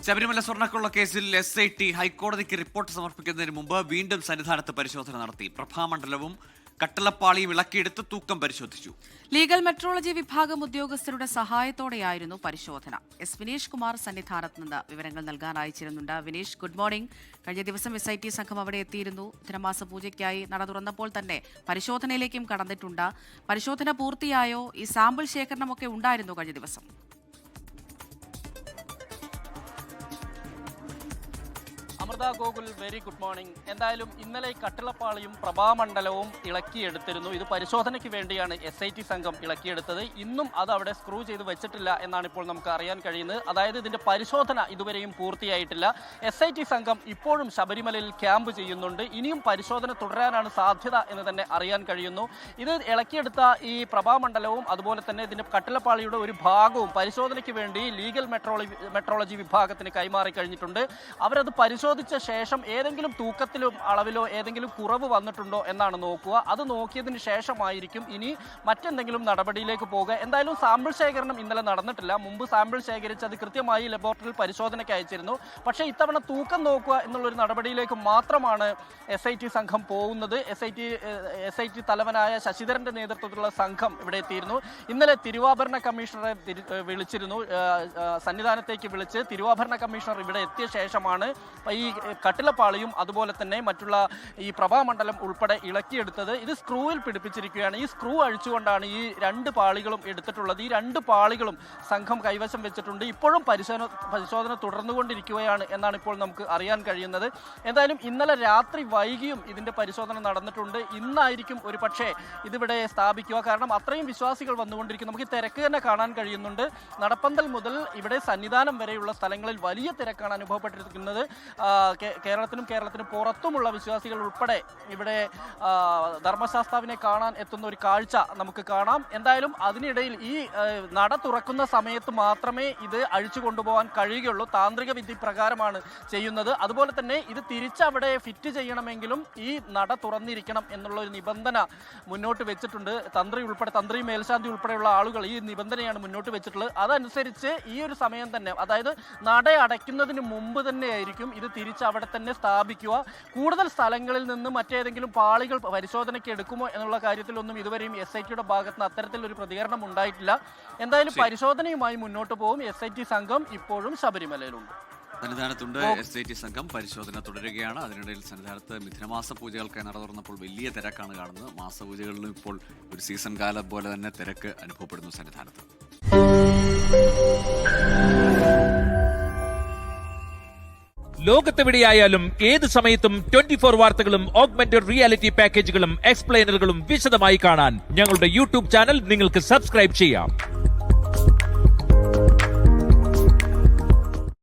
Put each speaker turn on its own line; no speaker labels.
ശബരിമല സ്വർണ്ണക്കൊള്ള കേസിൽ SIT ഹൈക്കോടതിക്ക് report സമർപ്പിക്കുന്നതിന് മുമ്പ് വീണ്ടും സന്നിധാനത്ത് പരിശോധന നടത്തി. പ്രഭാമണ്ഡലവും കട്ടളപ്പാളിയും ഇളക്കിയെടുത്ത് തൂക്കം പരിശോധിച്ചു.
ലീഗൽ മെട്രോളജി വിഭാഗം ഉദ്യോഗസ്ഥരുടെ സഹായത്തോടെയായിരുന്നു പരിശോധന. വിനീഷ് കുമാർ സന്നിധാനത്ത് നിന്ന് വിവരങ്ങൾ നൽകാൻ അയച്ചിരുന്നുണ്ട്. Vineesh, good morning. കഴിഞ്ഞ ദിവസം SIT സംഘം അവിടെ എത്തിയിരുന്നു. ധനമാസ പൂജയ്ക്കായി നട തുറന്നപ്പോൾ തന്നെ പരിശോധനയിലേക്കും കടന്നിട്ടുണ്ട്. പരിശോധന പൂർത്തിയായോ? ഈ സാമ്പിൾ ശേഖരണമൊക്കെ ഉണ്ടായിരുന്നു കഴിഞ്ഞ ദിവസം?
Amrutha Gokul, very good morning. എന്തായാലും ഇന്നലെ കട്ടിളപ്പാളിയും പ്രഭാമണ്ഡലവും ഇളക്കിയെടുത്തിരുന്നു. ഇത് പരിശോധനയ്ക്ക് വേണ്ടിയാണ് SIT സംഘം ഇളക്കിയെടുത്തത്. ഇന്നും അത് അവിടെ സ്ക്രൂ ചെയ്ത് വെച്ചിട്ടില്ല എന്നാണ് ഇപ്പോൾ നമുക്ക് അറിയാൻ കഴിയുന്നത്. അതായത് ഇതിന്റെ പരിശോധന ഇതുവരെയും പൂർത്തിയായിട്ടില്ല. SIT സംഘം ഇപ്പോഴും ശബരിമലയിൽ ക്യാമ്പ് ചെയ്യുന്നുണ്ട്. ഇനിയും പരിശോധന തുടരാനാണ് സാധ്യത എന്ന് തന്നെ അറിയാൻ കഴിയുന്നു. ഇത് ഇളക്കിയെടുത്ത ഈ പ്രഭാമണ്ഡലവും അതുപോലെ തന്നെ ഇതിന്റെ കട്ടിളപ്പാളിയുടെ ഒരു ഭാഗവും പരിശോധനയ്ക്ക് വേണ്ടി ലീഗൽ മെട്രോളജി വിഭാഗത്തിന് കൈമാറി കഴിഞ്ഞിട്ടുണ്ട്. അവരത് പരിശോധിച്ച ശേഷം ഏതെങ്കിലും തൂക്കത്തിലും അളവിലോ ഏതെങ്കിലും കുറവ് വന്നിട്ടുണ്ടോ എന്നാണ് നോക്കുക. അത് നോക്കിയതിന് ശേഷമായിരിക്കും ഇനി മറ്റെന്തെങ്കിലും നടപടിയിലേക്ക് പോകുക. എന്തായാലും സാമ്പിൾ ശേഖരണം ഇന്നലെ നടന്നിട്ടില്ല. മുമ്പ് സാമ്പിൾ ശേഖരിച്ച് അത് കൃത്യമായി ലബോറട്ടറിയിൽ പരിശോധനയ്ക്ക് അയച്ചിരുന്നു. പക്ഷേ ഇത്തവണ തൂക്കം നോക്കുക എന്നുള്ളൊരു നടപടിയിലേക്ക് മാത്രമാണ് SIT സംഘം പോകുന്നത്. SIT തലവനായ ശശിധരന്റെ നേതൃത്വത്തിലുള്ള സംഘം ഇവിടെ എത്തിയിരുന്നു. ഇന്നലെ തിരുവാഭരണ കമ്മീഷണറെ വിളിച്ചിരുന്നു. സന്നിധാനത്തേക്ക് വിളിച്ച് തിരുവാഭരണ കമ്മീഷണർ ഇവിടെ എത്തിയ ശേഷമാണ് ഈ കട്ടിളപ്പാളിയും അതുപോലെ തന്നെ മറ്റുള്ള ഈ പ്രഭാമണ്ഡലം ഉൾപ്പെടെ ഇളക്കിയെടുത്തത്. ഇത് സ്ക്രൂവിൽ പിടിപ്പിച്ചിരിക്കുകയാണ്. ഈ സ്ക്രൂ അഴിച്ചുകൊണ്ടാണ് ഈ രണ്ട് പാളികളും എടുത്തിട്ടുള്ളത്. ഈ രണ്ട് പാളികളും സംഘം കൈവശം വെച്ചിട്ടുണ്ട്. ഇപ്പോഴും പരിശോധന തുടർന്നുകൊണ്ടിരിക്കുകയാണ് എന്നാണ് ഇപ്പോൾ നമുക്ക് അറിയാൻ കഴിയുന്നത്. എന്തായാലും ഇന്നലെ രാത്രി വൈകിയും ഇതിന്റെ പരിശോധന നടന്നിട്ടുണ്ട്. ഇന്നായിരിക്കും ഒരു പക്ഷേ ഇതിവിടെ സ്ഥാപിക്കുക. കാരണം അത്രയും വിശ്വാസികൾ വന്നുകൊണ്ടിരിക്കും. നമുക്ക് തിരക്ക് തന്നെ കാണാൻ കഴിയുന്നുണ്ട്. നടപ്പന്തൽ മുതൽ ഇവിടെ സന്നിധാനം വരെയുള്ള സ്ഥലങ്ങളിൽ വലിയ തിരക്കാണ് അനുഭവപ്പെട്ടിരിക്കുന്നത്. കേരളത്തിനും പുറത്തുമുള്ള വിശ്വാസികൾ ഉൾപ്പെടെ ഇവിടെ ധർമ്മശാസ്താവിനെ കാണാൻ എത്തുന്ന ഒരു കാഴ്ച നമുക്ക് കാണാം. എന്തായാലും അതിനിടയിൽ ഈ നട തുറക്കുന്ന സമയത്ത് മാത്രമേ ഇത് അഴിച്ചു കൊണ്ടുപോകാൻ കഴിയുകയുള്ളൂ. താന്ത്രിക വിധി പ്രകാരമാണ് ചെയ്യുന്നത്. അതുപോലെ തന്നെ ഇത് തിരിച്ചവിടെ ഫിറ്റ് ചെയ്യണമെങ്കിലും ഈ നട തുറന്നിരിക്കണം എന്നുള്ള ഒരു നിബന്ധന മുന്നോട്ട് വെച്ചിട്ടുണ്ട്. തന്ത്രി മേൽശാന്തി ഉൾപ്പെടെയുള്ള ആളുകൾ ഈ നിബന്ധനയാണ് മുന്നോട്ട് വെച്ചിട്ടുള്ളത്. അതനുസരിച്ച് ഈ ഒരു സമയം തന്നെ, അതായത് നട അടയ്ക്കുന്നതിന് മുമ്പ് തന്നെയായിരിക്കും ഇത് തിരിച്ച് അവിടെ തന്നെ സ്ഥാപിക്കുക. കൂടുതൽ സ്ഥലങ്ങളിൽ നിന്ന് മറ്റേതെങ്കിലും പാളികൾ പരിശോധനയ്ക്ക് എടുക്കുമോ എന്നുള്ള കാര്യത്തിലൊന്നും ഇതുവരെയും SITയുടെ ഭാഗത്ത് നിന്ന് അത്തരത്തിലൊരു പ്രതികരണം ഉണ്ടായിട്ടില്ല. എന്തായാലും പരിശോധനയുമായി മുന്നോട്ട് പോകും. SIT സംഘം ഇപ്പോഴും ശബരിമലയിലുണ്ട്.
സന്നിധാനത്തുണ്ട്. SIT സംഘം പരിശോധന തുടരുകയാണ്. അതിനിടയിൽ സന്നിധാനത്ത് മിഥുനമാസ പൂജകൾക്കായി നട തുറന്നപ്പോൾ വലിയ തിരക്കാണ് കാണുന്നത്. മാസപൂജകളിലും ഇപ്പോൾ ഒരു സീസൺ കാലം പോലെ തന്നെ തിരക്ക് അനുഭവപ്പെടുന്നു സന്നിധാനത്ത്.
ലോകത്തെവിടെയായാലും ഏത് സമയത്തും 24 വാർത്തകളും ഓഗ്മെന്റഡ് റിയാലിറ്റി പാക്കേജുകളും എക്സ്പ്ലെയിനറുകളും വിശദമായി കാണാൻ ഞങ്ങളുടെ YouTube ചാനൽ നിങ്ങൾക്ക് സബ്സ്ക്രൈബ് ചെയ്യാം.